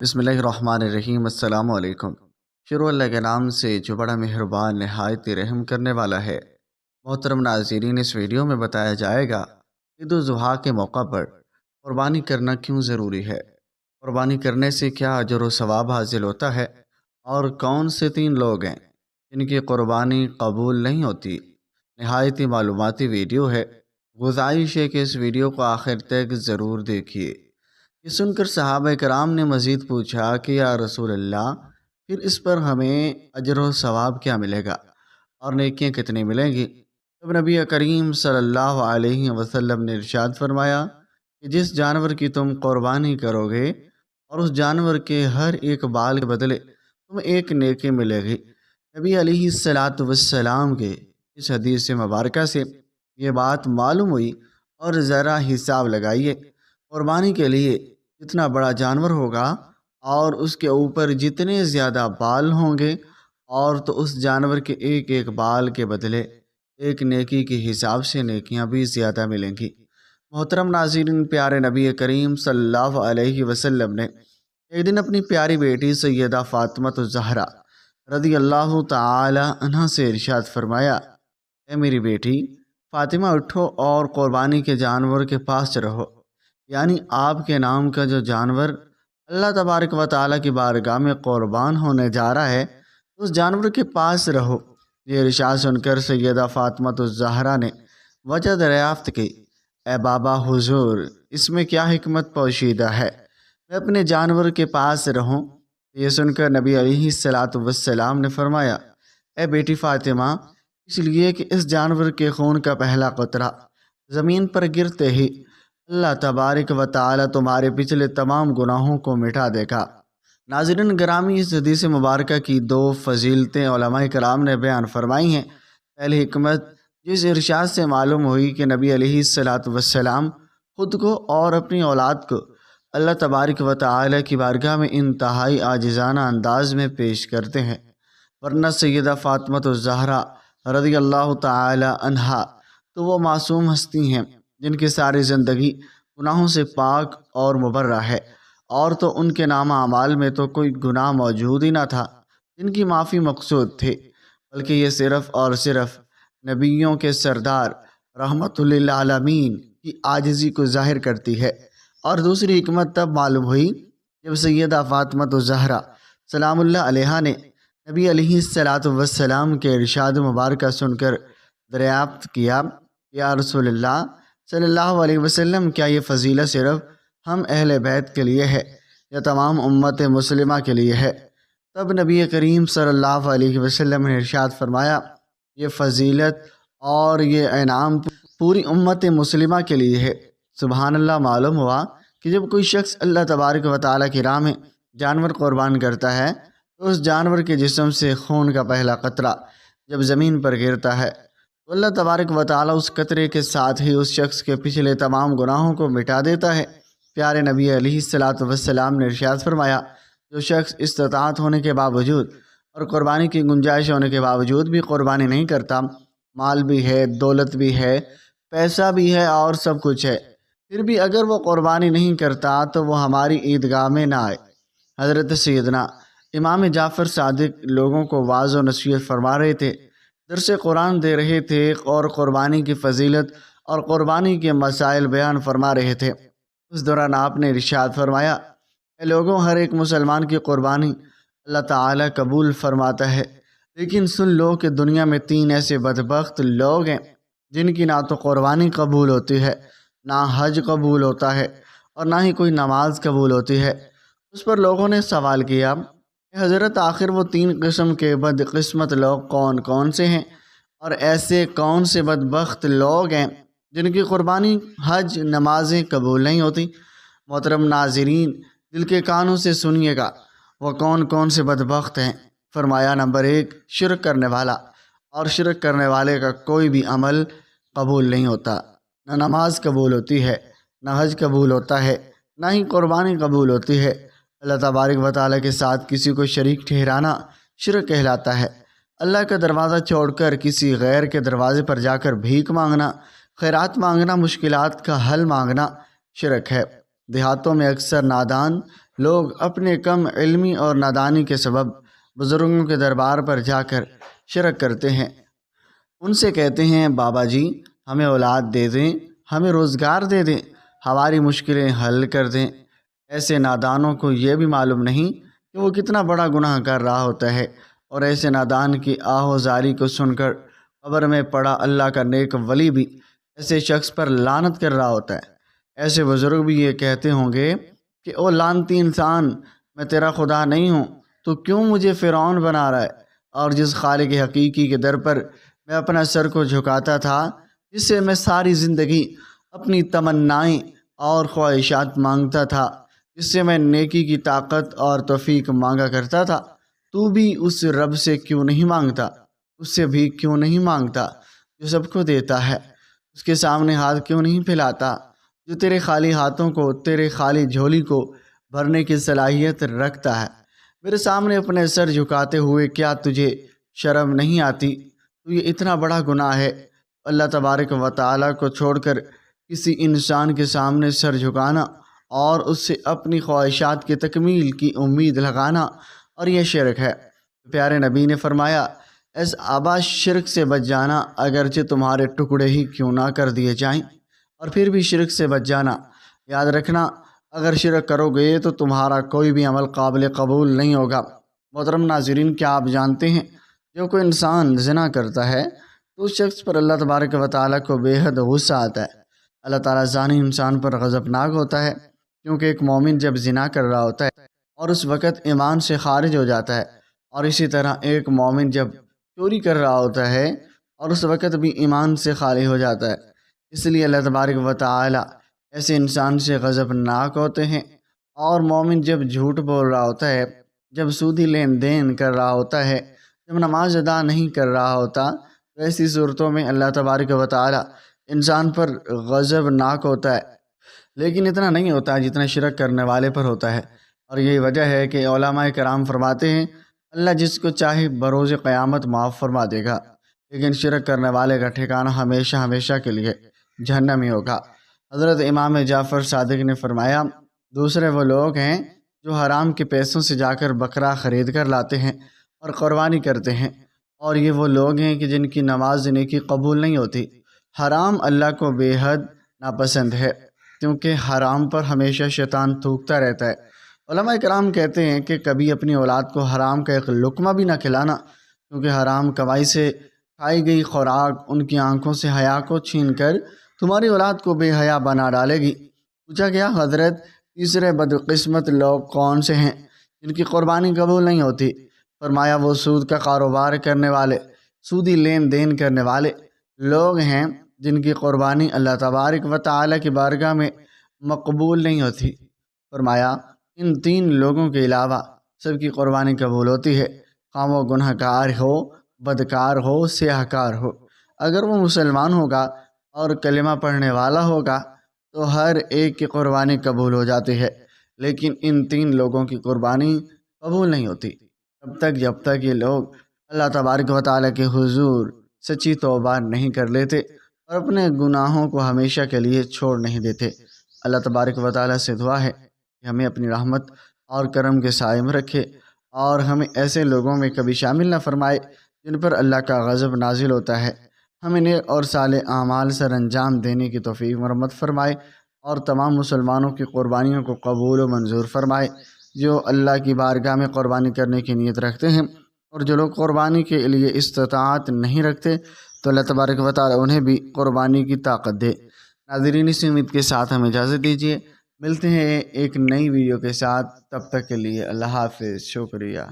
بسم اللہ الرحمن الرحیم۔ السلام علیکم۔ شروع اللہ کے نام سے جو بڑا مہربان نہایت رحم کرنے والا ہے۔ محترم ناظرین، اس ویڈیو میں بتایا جائے گا عید الاضحیٰ کے موقع پر قربانی کرنا کیوں ضروری ہے، قربانی کرنے سے کیا اجر و ثواب حاصل ہوتا ہے، اور کون سے 3 لوگ ہیں جن کی قربانی قبول نہیں ہوتی۔ نہایت ہی معلوماتی ویڈیو ہے، گزارش ہے کہ اس ویڈیو کو آخر تک ضرور دیکھیے۔ یہ سن کر صحابہ کرام نے مزید پوچھا کہ یا رسول اللہ، پھر اس پر ہمیں اجر و ثواب کیا ملے گا اور نیکیاں کتنی ملیں گی؟ تب نبی کریم صلی اللہ علیہ وسلم نے ارشاد فرمایا کہ جس جانور کی تم قربانی کرو گے اور اس جانور کے ہر ایک بال کے بدلے تمہیں ایک نیکی ملے گی۔ نبی علیہ السلام کے اس حدیث مبارکہ سے یہ بات معلوم ہوئی، اور ذرا حساب لگائیے، قربانی کے لیے جتنا بڑا جانور ہوگا اور اس کے اوپر جتنے زیادہ بال ہوں گے، اور تو اس جانور کے ایک ایک بال کے بدلے ایک نیکی کے حساب سے نیکیاں بھی زیادہ ملیں گی۔ محترم ناظرین، پیارے نبی کریم صلی اللہ علیہ وسلم نے ایک دن اپنی پیاری بیٹی سیدہ فاطمہ الزہرا رضی اللہ تعالی عنہا سے ارشاد فرمایا، اے میری بیٹی فاطمہ، اٹھو اور قربانی کے جانور کے پاس رہو، یعنی آپ کے نام کا جو جانور اللہ تبارک و تعالیٰ کی بارگاہ میں قربان ہونے جا رہا ہے، اس جانور کے پاس رہو۔ یہ ارشاد سن کر سیدہ فاطمہ الزہرا نے وجہ دریافت کی، اے بابا حضور، اس میں کیا حکمت پوشیدہ ہے، میں اپنے جانور کے پاس رہوں؟ یہ سن کر نبی علیہ السلام نے فرمایا، اے بیٹی فاطمہ، اس لیے کہ اس جانور کے خون کا پہلا قطرہ زمین پر گرتے ہی اللہ تبارک و تعالی تمہارے پچھلے تمام گناہوں کو مٹا دے گا۔ ناظرین گرامی، اس حدیث مبارکہ کی 2 فضیلتیں علماء کرام نے بیان فرمائی ہیں۔ پہلی حکمت جس ارشاد سے معلوم ہوئی کہ نبی علیہ السلام خود کو اور اپنی اولاد کو اللہ تبارک و تعالی کی بارگاہ میں انتہائی عاجزانہ انداز میں پیش کرتے ہیں، ورنہ سیدہ فاطمہ الزہرا رضی اللہ تعالی عنہا تو وہ معصوم ہستی ہیں جن کی ساری زندگی گناہوں سے پاک اور مبرہ ہے، اور تو ان کے نامہ اعمال میں تو کوئی گناہ موجود ہی نہ تھا جن کی معافی مقصود تھی، بلکہ یہ صرف اور صرف نبیوں کے سردار رحمت للعالمین کی عاجزی کو ظاہر کرتی ہے۔ اور دوسری حکمت تب معلوم ہوئی جب سیدہ فاطمہ الزہرا سلام اللہ علیہا نے نبی علیہ السلام کے ارشاد مبارکہ سن کر دریافت کیا، یا رسول اللہ صلی اللہ علیہ وسلم، کیا یہ فضیلت صرف ہم اہل بیت کے لیے ہے یا تمام امت مسلمہ کے لیے ہے؟ تب نبی کریم صلی اللہ علیہ وسلم نے ارشاد فرمایا، یہ فضیلت اور یہ انعام پوری امت مسلمہ کے لیے ہے۔ سبحان اللہ۔ معلوم ہوا کہ جب کوئی شخص اللہ تبارک و تعالیٰ کی راہ میں جانور قربان کرتا ہے تو اس جانور کے جسم سے خون کا پہلا قطرہ جب زمین پر گرتا ہے تو اللہ تبارک و تعالیٰ اس قطرے کے ساتھ ہی اس شخص کے پچھلے تمام گناہوں کو مٹا دیتا ہے۔ پیارے نبی علیہ السلام نے ارشاد فرمایا، جو شخص استطاعت ہونے کے باوجود اور قربانی کی گنجائش ہونے کے باوجود بھی قربانی نہیں کرتا، مال بھی ہے، دولت بھی ہے، پیسہ بھی ہے اور سب کچھ ہے، پھر بھی اگر وہ قربانی نہیں کرتا تو وہ ہماری عیدگاہ میں نہ آئے۔ حضرت سیدنا امام جعفر صادق لوگوں کو واعظ و نصیحت فرما رہے تھے، درس قرآن دے رہے تھے، اور قربانی کی فضیلت اور قربانی کے مسائل بیان فرما رہے تھے۔ اس دوران آپ نے ارشاد فرمایا، اے لوگوں، ہر ایک مسلمان کی قربانی اللہ تعالیٰ قبول فرماتا ہے، لیکن سن لو کہ دنیا میں 3 ایسے بدبخت لوگ ہیں جن کی نہ تو قربانی قبول ہوتی ہے، نہ حج قبول ہوتا ہے، اور نہ ہی کوئی نماز قبول ہوتی ہے۔ اس پر لوگوں نے سوال کیا، حضرت آخر وہ 3 قسم کے بدقسمت لوگ کون کون سے ہیں، اور ایسے کون سے بدبخت لوگ ہیں جن کی قربانی، حج، نمازیں قبول نہیں ہوتی؟ محترم ناظرین، دل کے کانوں سے سنیے گا، وہ کون کون سے بدبخت ہیں۔ فرمایا، نمبر 1، شرک کرنے والا، اور شرک کرنے والے کا کوئی بھی عمل قبول نہیں ہوتا، نہ نماز قبول ہوتی ہے، نہ حج قبول ہوتا ہے، نہ ہی قربانی قبول ہوتی ہے۔ اللہ تبارک و تعالیٰ کے ساتھ کسی کو شریک ٹھہرانا شرک کہلاتا ہے۔ اللہ کا دروازہ چھوڑ کر کسی غیر کے دروازے پر جا کر بھیک مانگنا، خیرات مانگنا، مشکلات کا حل مانگنا شرک ہے۔ دیہاتوں میں اکثر نادان لوگ اپنے کم علمی اور نادانی کے سبب بزرگوں کے دربار پر جا کر شرک کرتے ہیں۔ ان سے کہتے ہیں بابا جی ہمیں اولاد دے دیں، ہمیں روزگار دے دیں، ہماری مشکلیں حل کر دیں۔ ایسے نادانوں کو یہ بھی معلوم نہیں کہ وہ کتنا بڑا گناہ کر رہا ہوتا ہے، اور ایسے نادان کی آہ و زاری کو سن کر قبر میں پڑا اللہ کا نیک ولی بھی ایسے شخص پر لعنت کر رہا ہوتا ہے۔ ایسے بزرگ بھی یہ کہتے ہوں گے کہ او لعنتی انسان، میں تیرا خدا نہیں ہوں، تو کیوں مجھے فرعون بنا رہا ہے؟ اور جس خالق حقیقی کے در پر میں اپنا سر کو جھکاتا تھا، جس سے میں ساری زندگی اپنی تمنائیں اور خواہشات مانگتا تھا، جس سے میں نیکی کی طاقت اور توفیق مانگا کرتا تھا، تو بھی اس رب سے کیوں نہیں مانگتا؟ اس سے بھی کیوں نہیں مانگتا جو سب کو دیتا ہے؟ اس کے سامنے ہاتھ کیوں نہیں پھیلاتا جو تیرے خالی ہاتھوں کو، تیرے خالی جھولی کو بھرنے کی صلاحیت رکھتا ہے؟ میرے سامنے اپنے سر جھکاتے ہوئے کیا تجھے شرم نہیں آتی؟ تو یہ اتنا بڑا گناہ ہے، اللہ تبارک و تعالیٰ کو چھوڑ کر کسی انسان کے سامنے سر جھکانا اور اس سے اپنی خواہشات کی تکمیل کی امید لگانا، اور یہ شرک ہے۔ پیارے نبی نے فرمایا ایس آبا شرک سے بچ جانا، اگرچہ تمہارے ٹکڑے ہی کیوں نہ کر دیے جائیں، اور پھر بھی شرک سے بچ جانا۔ یاد رکھنا اگر شرک کرو گے تو تمہارا کوئی بھی عمل قابل قبول نہیں ہوگا۔ محترم ناظرین، کیا آپ جانتے ہیں جو کوئی انسان زنا کرتا ہے تو اس شخص پر اللہ تبارک و تعالیٰ کو بے حد غصہ آتا ہے۔ اللہ تعالیٰ زانی انسان پر غضبناک ہوتا ہے، کیونکہ ایک مومن جب زنا کر رہا ہوتا ہے اور اس وقت ایمان سے خارج ہو جاتا ہے، اور اسی طرح ایک مومن جب چوری کر رہا ہوتا ہے اور اس وقت بھی ایمان سے خالی ہو جاتا ہے، اس لیے اللہ تبارک و تعالیٰ ایسے انسان سے غضبناک ہوتے ہیں۔ اور مومن جب جھوٹ بول رہا ہوتا ہے، جب سودی لین دین کر رہا ہوتا ہے، جب نماز ادا نہیں کر رہا ہوتا، تو ایسی صورتوں میں اللہ تبارک و تعالیٰ انسان پر غضبناک ہوتا ہے، لیکن اتنا نہیں ہوتا جتنا شرک کرنے والے پر ہوتا ہے۔ اور یہی وجہ ہے کہ علماء کرام فرماتے ہیں اللہ جس کو چاہے بروز قیامت معاف فرما دے گا، لیکن شرک کرنے والے کا ٹھکانہ ہمیشہ ہمیشہ کے لیے جہنم ہی ہوگا۔ حضرت امام جعفر صادق نے فرمایا دوسرے وہ لوگ ہیں جو حرام کے پیسوں سے جا کر بکرا خرید کر لاتے ہیں اور قربانی کرتے ہیں، اور یہ وہ لوگ ہیں کہ جن کی نماز نیکی قبول نہیں ہوتی۔ حرام اللہ کو بے حد ناپسند ہے، کیونکہ حرام پر ہمیشہ شیطان تھوکتا رہتا ہے۔ علماء کرام کہتے ہیں کہ کبھی اپنی اولاد کو حرام کا ایک لقمہ بھی نہ کھلانا، کیونکہ حرام کمائی سے کھائی گئی خوراک ان کی آنکھوں سے حیا کو چھین کر تمہاری اولاد کو بے حیا بنا ڈالے گی۔ پوچھا گیا حضرت تیسرے بدقسمت لوگ کون سے ہیں جن کی قربانی قبول نہیں ہوتی؟ فرمایا وہ سود کا کاروبار کرنے والے، سودی لین دین کرنے والے لوگ ہیں جن کی قربانی اللہ تبارک و تعالیٰ کی بارگاہ میں مقبول نہیں ہوتی۔ فرمایا ان تین لوگوں کے علاوہ سب کی قربانی قبول ہوتی ہے، خواہ وہ گناہ گار ہو، بدکار ہو، سیاہ کار ہو۔ اگر وہ مسلمان ہوگا اور کلمہ پڑھنے والا ہوگا تو ہر ایک کی قربانی قبول ہو جاتی ہے، لیکن ان تین لوگوں کی قربانی قبول نہیں ہوتی جب تک یہ لوگ اللہ تبارک و تعالیٰ کے حضور سچی توبہ نہیں کر لیتے اور اپنے گناہوں کو ہمیشہ کے لیے چھوڑ نہیں دیتے۔ اللہ تبارک و تعالیٰ سے دعا ہے کہ ہمیں اپنی رحمت اور کرم کے سائے میں رکھے، اور ہمیں ایسے لوگوں میں کبھی شامل نہ فرمائے جن پر اللہ کا غضب نازل ہوتا ہے۔ ہمیں نیک اور صالح اعمال سر انجام دینے کی توفیق مرمت فرمائے، اور تمام مسلمانوں کی قربانیوں کو قبول و منظور فرمائے۔ جو اللہ کی بارگاہ میں قربانی کرنے کی نیت رکھتے ہیں اور جو لوگ قربانی کے لیے استطاعت نہیں رکھتے، تو اللہ تبارک و تعالی انہیں بھی قربانی کی طاقت دے۔ ناظرین اس امید کے ساتھ ہمیں اجازت دیجیے، ملتے ہیں ایک نئی ویڈیو کے ساتھ، تب تک کے لیے اللہ حافظ، شکریہ۔